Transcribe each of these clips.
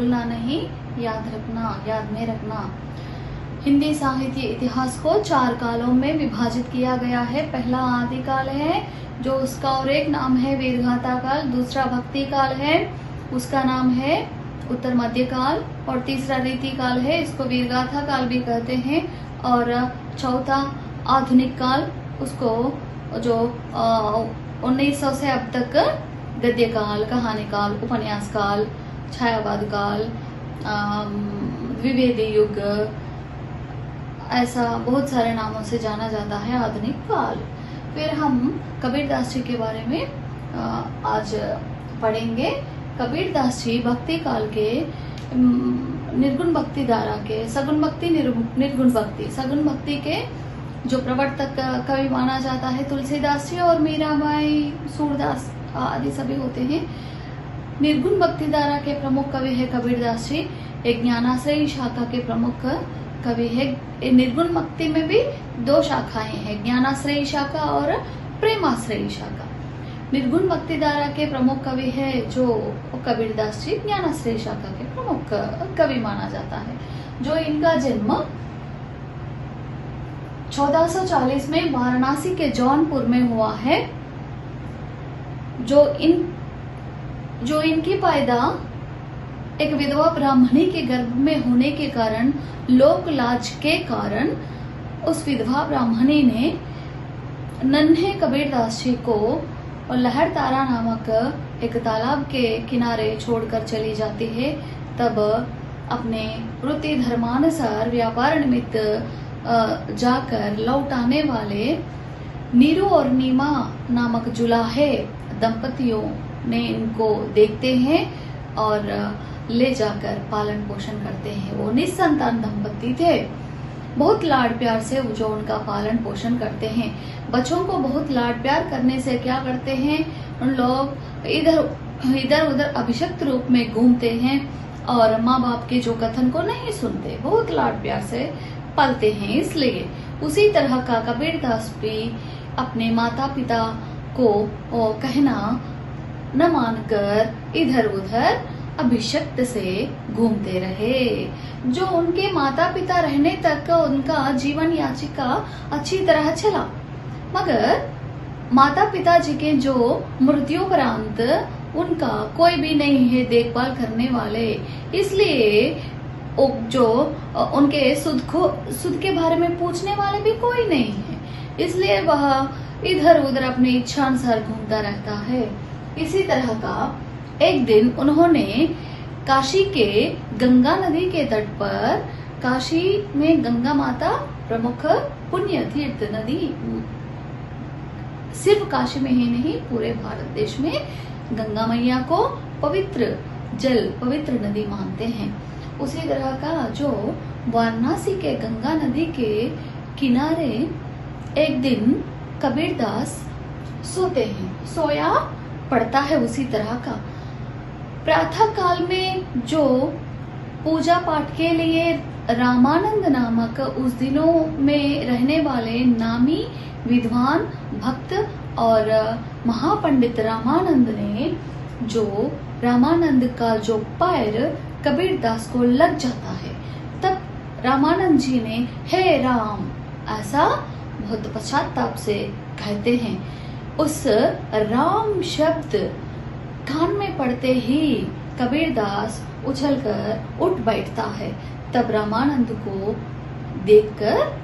भूलना नहीं, याद रखना, याद में रखना। हिंदी साहित्य इतिहास को 4 कालों में विभाजित किया गया है। पहला आदिकाल है, जो उसका और एक नाम है वीरगाथा काल। दूसरा भक्ति काल है, उसका नाम है उत्तर मध्य काल। और तीसरा रीति काल है, इसको वीरगाथा काल भी कहते हैं। और चौथा आधुनिक काल, उसको जो 1900 से अब तक गद्य काल, कहानी काल, उपन्यास काल, छायावाद काल, द्विवेदी युग, ऐसा बहुत सारे नामों से जाना जाता है आधुनिक काल। फिर हम कबीरदास जी के बारे में आज पढ़ेंगे। कबीरदास जी भक्ति काल के निर्गुण भक्ति धारा के, सगुण भक्ति, निर्गुण भक्ति, सगुण भक्ति के जो प्रवर्तक कवि माना जाता है तुलसीदास जी और मीराबाई, सूरदास आदि सभी होते हैं। निर्गुण भक्ति धारा के प्रमुख कवि है कबीरदास जी। एक ज्ञानाश्रयी शाखा के प्रमुख कवि है। निर्गुण भक्ति में भी 2 शाखाएं हैं, ज्ञानाश्रयी शाखा और प्रेमाश्रयी शाखा। निर्गुण भक्ति धारा के प्रमुख कवि है जो कबीरदास जी, ज्ञानाश्रयी शाखा के प्रमुख कवि माना जाता है। जो इनका जन्म 1440 में वाराणसी के जौनपुर में हुआ है। जो इनकी पैदा एक विधवा ब्राह्मणी के गर्भ में होने के कारण, लोक लाज के कारण, उस विधवा ब्राह्मणी ने नन्हे कबीरदास जी को लहर तारा नामक एक तालाब के किनारे छोड़कर चली जाती है। तब अपने वृत्ति धर्मानुसार व्यापार निमित्त जाकर लौट आने वाले नीरू और नीमा नामक जुलाहे दंपतियों ने इनको देखते हैं और ले जाकर पालन पोषण करते हैं। वो निसंतान दंपति थे। बहुत लाड प्यार से जो उनका पालन पोषण करते हैं। बच्चों को बहुत लाड प्यार करने से क्या करते हैं, उन लोग इधर उधर अभिषक्त रूप में घूमते हैं और माँ बाप के जो कथन को नहीं सुनते, बहुत लाड प्यार से पालते हैं। इसलिए उसी तरह का कबीरदास भी अपने माता पिता को कहना न मानकर इधर उधर अभिषक्त से घूमते रहे। जो उनके माता पिता रहने तक उनका जीवन याचिका अच्छी तरह चला, मगर माता पिता जी के जो मृत्युपरांत उनका कोई भी नहीं है देखभाल करने वाले, इसलिए जो उनके सुध के बारे में पूछने वाले भी कोई नहीं है, इसलिए वह इधर उधर अपनी इच्छानुसार घूमता रहता है। इसी तरह का एक दिन उन्होंने काशी के गंगा नदी के तट पर, काशी में गंगा माता प्रमुख पुण्य तीर्थ नदी, सिर्फ काशी में ही नहीं पूरे भारत देश में गंगा मैया को पवित्र जल, पवित्र नदी मानते हैं। उसी तरह का जो वाराणसी के गंगा नदी के किनारे एक दिन कबीरदास सोते हैं, सोया पड़ता है। उसी तरह का प्रातः काल में जो पूजा पाठ के लिए रामानंद नामक उस दिनों में रहने वाले नामी विद्वान भक्त और महापंडित रामानंद ने, जो रामानंद का जो पैर कबीरदास को लग जाता है, तब रामानंद जी ने हे राम ऐसा बहुत पश्चाताप से कहते हैं। उस राम शब्द कान में पड़ते ही कबीरदास उछलकर उठ बैठता है। तब रामानंद को देखकर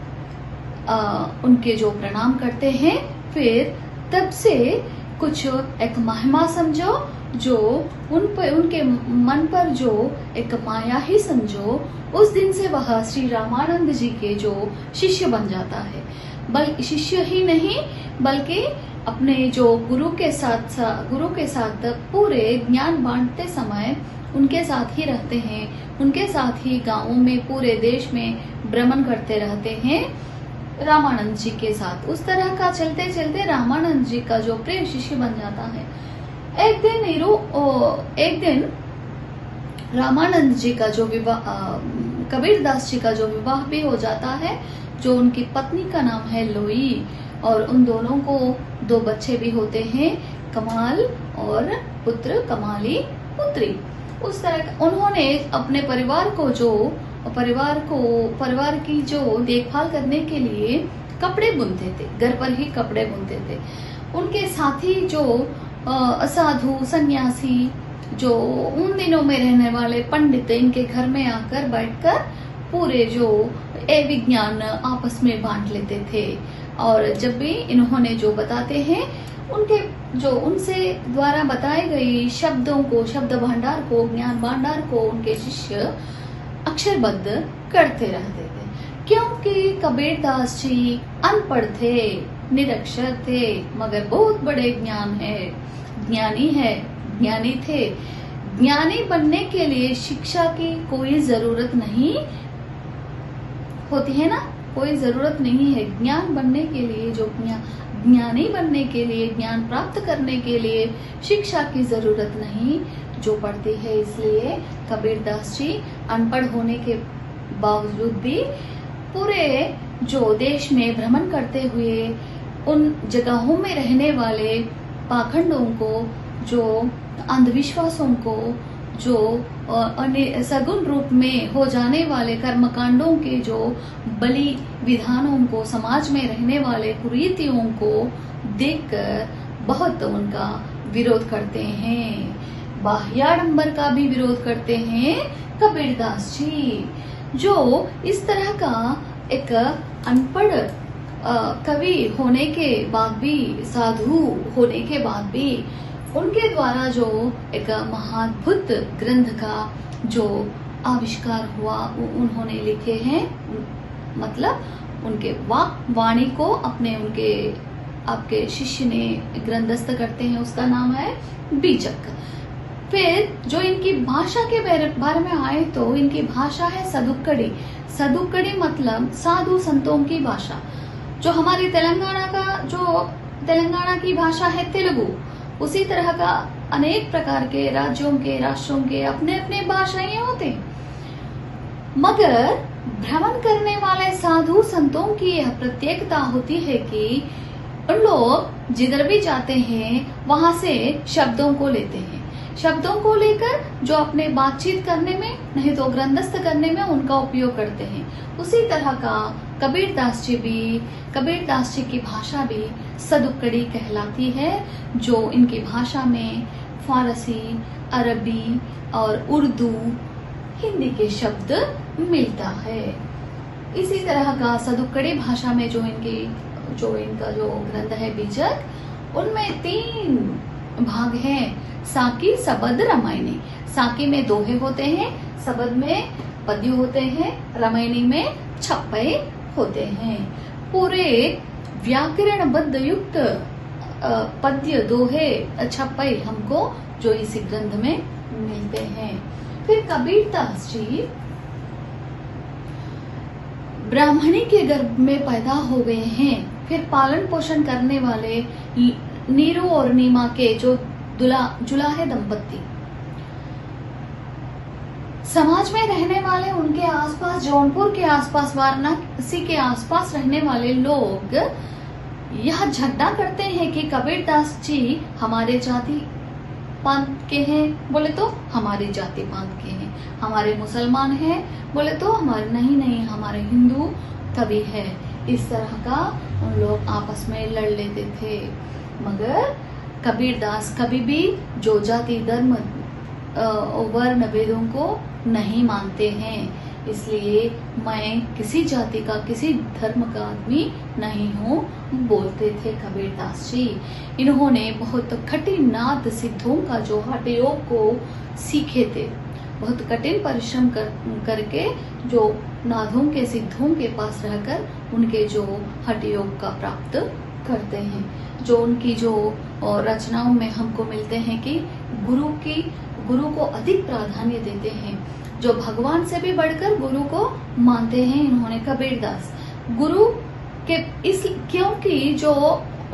उनके जो प्रणाम करते हैं, फिर तब से कुछ एक महिमा समझो, जो उनके मन पर जो एक माया ही समझो, उस दिन से वह श्री रामानंद जी के जो शिष्य बन जाता है। शिष्य ही नहीं बल्कि अपने जो गुरु के साथ पूरे ज्ञान बांटते समय उनके साथ ही रहते हैं, उनके साथ ही गांवों में पूरे देश में भ्रमण करते रहते हैं रामानंद जी के साथ। उस तरह का चलते चलते रामानंद जी का जो प्रिय शिष्य बन जाता है। एक दिन रामानंद जी का जो विवाह, कबीरदास जी का जो विवाह भी हो जाता है। जो उनकी पत्नी का नाम है लोई, और उन दोनों को 2 बच्चे भी होते हैं, कमाल और पुत्र, कमाली पुत्री। उस तरह उन्होंने अपने परिवार की जो देखभाल करने के लिए कपड़े बुनते थे, घर पर ही कपड़े बुनते थे। उनके साथी जो साधु सन्यासी जो उन दिनों में रहने वाले पंडित इनके घर में आकर बैठकर पूरे जो विज्ञान आपस में बांट लेते थे। और जब भी इन्होंने जो बताते हैं उनसे द्वारा बताई गई शब्दों को, शब्द भंडार को, ज्ञान भंडार को उनके शिष्य अक्षरबद्ध करते रहते थे। क्योंकि कबीरदास जी अनपढ़ थे, निरक्षर थे, मगर बहुत बड़े ज्ञानी थे। ज्ञानी बनने के लिए शिक्षा की कोई जरूरत नहीं होती है ना, कोई जरूरत नहीं है। ज्ञान बनने के लिए, ज्ञानी बनने के लिए, ज्ञान प्राप्त करने के लिए शिक्षा की जरूरत नहीं जो पड़ती है। इसलिए कबीरदास जी अनपढ़ होने के बावजूद भी पूरे जो देश में भ्रमण करते हुए उन जगहों में रहने वाले पाखंडों को, जो अंधविश्वासों को, जो सगुण रूप में हो जाने वाले कर्मकांडों के जो बलि विधानों को, समाज में रहने वाले कुरीतियों को देखकर बहुत उनका विरोध करते हैं। बाह्याडंबर का भी विरोध करते हैं कबीरदास जी, जो इस तरह का एक अनपढ़ कवि होने के बाद भी, साधु होने के बाद भी उनके द्वारा जो एक महाद्भुत ग्रंथ का जो आविष्कार हुआ उन्होंने लिखे हैं। मतलब उनके वाणी को आपके शिष्य ने ग्रंथस्थ करते हैं, उसका नाम है बीजक। फिर जो इनकी भाषा के बारे में आए तो इनकी भाषा है सदुक्कड़ी। सदुक्कड़ी मतलब साधु संतों की भाषा। जो हमारी तेलंगाना की भाषा है तेलुगु, उसी तरह का अनेक प्रकार के राज्यों के, राष्ट्रों के अपने अपने भाषाएं होते हैं। मगर भ्रमण करने वाले साधु संतों की यह प्रत्येकता होती है कि उन लोग जिधर भी जाते हैं वहां से शब्दों को लेते हैं। शब्दों को लेकर जो अपने बातचीत करने में, नहीं तो ग्रंथस्थ करने में उनका उपयोग करते हैं। उसी तरह का कबीरदास जी की भाषा भी सदुक्कड़ी कहलाती है, जो इनकी भाषा में फारसी, अरबी और उर्दू, हिंदी के शब्द मिलता है। इसी तरह का सदुक्कड़ी भाषा में जो इनका जो ग्रंथ है बीजक, उनमें 3 भाग हैं। साकी, सबद, रामायणी। साकी में दोहे होते हैं, सबद में पद्य होते हैं, रामायणी में छप्पे होते हैं। पूरे व्याकरणबद्ध युक्त पद्य, दोहे, छप्पे हमको जो इसी ग्रंथ में मिलते हैं। फिर कबीरदास जी ब्राह्मणी के गर्भ में पैदा हो गए हैं। फिर पालन पोषण करने वाले नीरू और नीमा के जो जुलाहे दंपत्ति, समाज में रहने वाले उनके आसपास, जौनपुर के आसपास, वाराणसी के आसपास रहने वाले लोग यह झगड़ा करते हैं कि कबीरदास जी हमारे जाति पंथ के हैं, बोले तो हमारी जाति पंथ के हैं। हमारे मुसलमान हैं, बोले तो हमारे नहीं, हमारे हिंदू कवि है। इस तरह का उन लोग आपस में लड़ लेते थे। मगर कबीरदास कभी भी जो जाति, धर्म, वर्ण भेदों को नहीं मानते हैं। इसलिए मैं किसी जाति का, किसी धर्म का आदमी नहीं हूँ, बोलते थे कबीरदास जी। इन्होंने बहुत कठिन नाद सिद्धों का जो हठ योग को सीखे थे। बहुत कठिन परिश्रम करके जो नादों के, सिद्धों के पास रहकर उनके जो हठ योग का प्राप्त करते हैं। जो उनकी जो रचनाओं में हमको मिलते हैं कि गुरु को अधिक प्राधान्य देते हैं। जो भगवान से भी बढ़कर गुरु को मानते हैं इन्होंने कबीरदास। गुरु के क्योंकि जो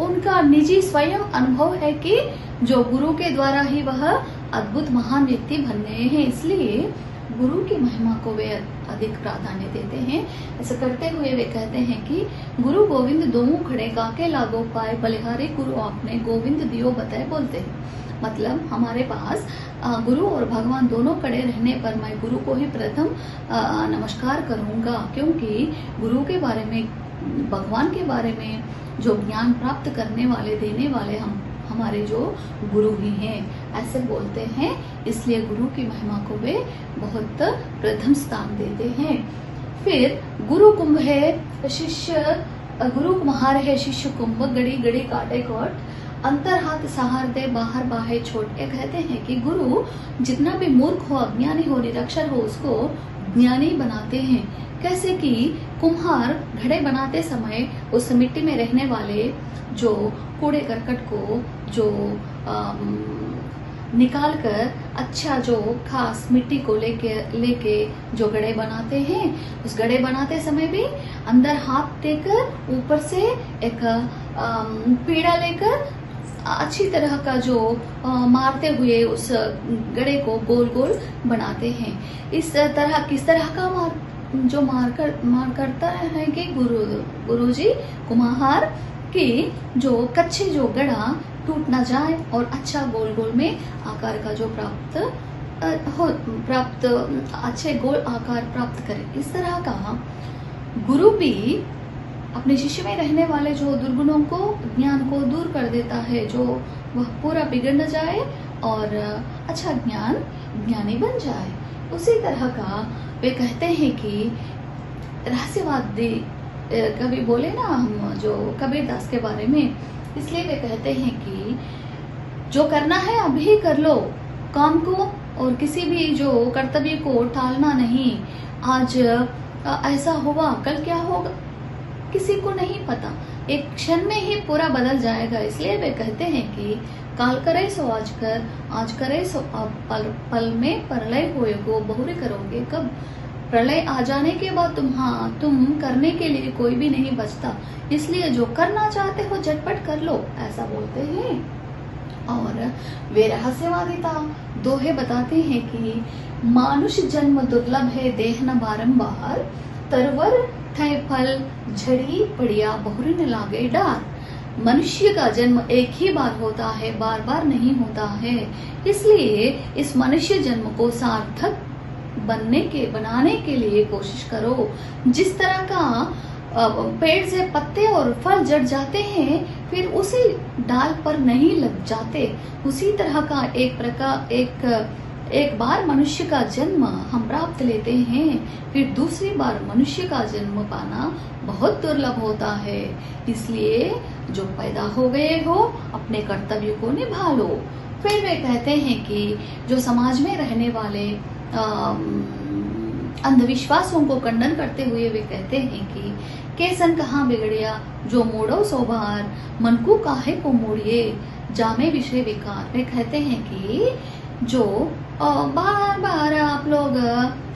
उनका निजी स्वयं अनुभव है कि जो गुरु के द्वारा ही वह अद्भुत महान व्यक्ति बन गए हैं, इसलिए गुरु की महिमा को वे अधिक प्राधान्य देते हैं। ऐसा करते हुए वे कहते हैं कि गुरु गोविंद दोनों खड़े काके लागो पाए, बलिहारी गुरु आपने गोविंद दियो बताए बोलते हैं। मतलब हमारे पास गुरु और भगवान दोनों खड़े रहने पर मैं गुरु को ही प्रथम नमस्कार करूंगा, क्योंकि गुरु के बारे में, भगवान के बारे में जो ज्ञान प्राप्त करने वाले, देने वाले हमारे जो गुरु ही हैं, ऐसे बोलते हैं। इसलिए गुरु की महिमा को वे बहुत प्रथम स्थान देते हैं। फिर गुरु कुंभ है शिष्य, गुरु कुम्हार है शिष्य कुंभ, गड़ी गड़ी काटे कोट, अंतर हाथ सहार दे बाहर बाहे छोट। ये कहते हैं कि गुरु जितना भी मूर्ख हो, अज्ञानी हो, निरक्षर हो, उसको ज्ञानी बनाते हैं। कैसे कि कुम्हार घड़े बनाते समय उस मिट्टी में रहने वाले जो कूड़े करकट को जो निकाल कर अच्छा जो खास मिट्टी को लेके जो गड़े बनाते हैं, उस गड़े बनाते समय भी अंदर हाथ देकर ऊपर से एक पीड़ा लेकर अच्छी तरह का जो मारते हुए उस गड़े को गोल गोल बनाते हैं। इस तरह किस तरह का मार करता है कि गुरुजी कुम्हार की जो कच्चे जो गड़ा टूट ना जाए और अच्छा गोल गोल में आकार का जो प्राप्त अच्छे गोल आकार प्राप्त करे। इस तरह का गुरु भी अपने शिष्य में रहने वाले जो दुर्गुणों को, ज्ञान को दूर कर देता है, जो वह पूरा बिगड़ न जाए और अच्छा ज्ञानी बन जाए। उसी तरह का वे कहते हैं कि रहस्यवादी कवि बोले ना हम जो कबीर दास के बारे में, इसलिए वे कहते हैं कि जो करना है अभी कर लो काम को, और किसी भी जो कर्तव्य को टालना नहीं। आज ऐसा हुआ, कल क्या होगा किसी को नहीं पता, एक क्षण में ही पूरा बदल जाएगा। इसलिए वे कहते हैं कि काल करे सो आज कर, आज करे सो अब, पल में प्रलय होएगो बहुरे करोगे कब। प्रलय आ जाने के बाद तुम करने के लिए कोई भी नहीं बचता, इसलिए जो करना चाहते हो झटपट कर लो, ऐसा बोलते हैं। और वे रहस्यवादिता दोहे बताते हैं कि मानुष जन्म दुर्लभ है, देह न बारंबार, तरवर थे फल झड़ी पड़िया बहुरी न लागे डार। मनुष्य का जन्म एक ही बार होता है, बार बार नहीं होता है। इसलिए इस मनुष्य जन्म को सार्थक बनाने के लिए कोशिश करो। जिस तरह का पेड़ से पत्ते और फल झड़ जाते हैं, फिर उसी डाल पर नहीं लग जाते, उसी तरह का एक बार मनुष्य का जन्म हम प्राप्त लेते हैं, फिर दूसरी बार मनुष्य का जन्म पाना बहुत दुर्लभ होता है। इसलिए जो पैदा हो गए हो अपने कर्तव्य को निभा लो। फिर वे कहते हैं कि जो समाज में रहने वाले अंधविश्वासों को खंडन करते हुए वे कहते हैं कि केसन कहाँ बिगड़िया, जो मोड़ो सो बार, मन को काहे को मोड़िए, जामे विषय विकार। वे कहते हैं कि जो बार बार आप लोग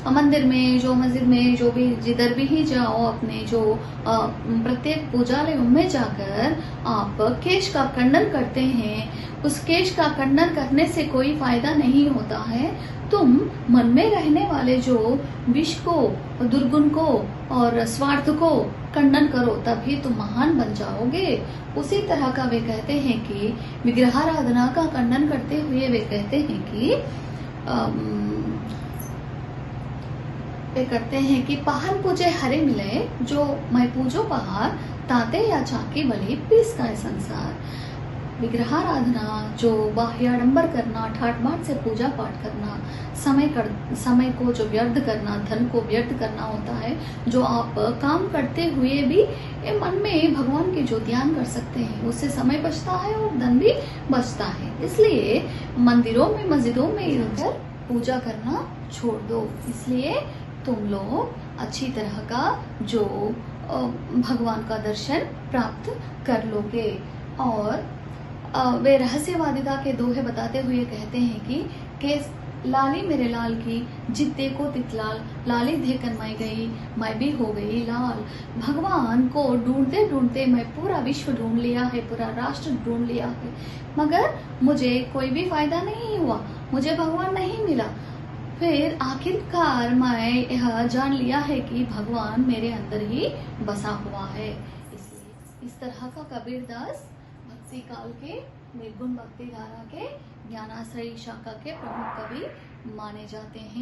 मंदिर में, जो मस्जिद में, जो भी जिधर भी ही जाओ, अपने जो प्रत्येक पूजालय में जाकर आप केश का खंडन करते हैं, उस केश का खंडन करने से कोई फायदा नहीं होता है। तुम मन में रहने वाले जो विष को, दुर्गुण को और स्वार्थ को खंडन करो, तभी तुम महान बन जाओगे। उसी तरह का वे कहते हैं कि विग्रहाराधना का खंडन करते हुए वे कहते हैं कि वे करते हैं कि पहाड़ पूजे हरे मिले, जो मैं पूजो पहाड़, ताते या चाकी बलि पीस का है संसार। विग्रहाराधना जो बाह्याडंबर करना, ठाट बाट से पूजा पाठ करना, समय को जो व्यर्थ करना, धन को व्यर्थ करना होता है, जो आप काम करते हुए भी मन में भगवान के जो ध्यान कर सकते हैं, उससे समय बचता है और धन भी बचता है। इसलिए मंदिरों में, मस्जिदों में इधर पूजा करना छोड़ दो। इसलिए तुम लोग अच्छी तरह का जो भगवान का दर्शन प्राप्त कर लोगे। और वे रहस्यवादिता के दोहे बताते हुए कहते हैं कि लाली मेरे लाल की, जित देखो तितलाल, लाली देखकर मैं गई, मैं भी हो गई लाल। भगवान को ढूंढते ढूंढते मैं पूरा विश्व ढूंढ लिया है, पूरा राष्ट्र ढूंढ लिया है, मगर मुझे कोई भी फायदा नहीं हुआ, मुझे भगवान नहीं मिला। फिर आखिरकार मैं यह जान लिया है कि भगवान मेरे अंदर ही बसा हुआ है। इसलिए इस तरह का कबीरदास भक्ति काल के निर्गुण भक्ति धारा के ज्ञानाश्रयी शाखा के प्रमुख कवि माने जाते हैं।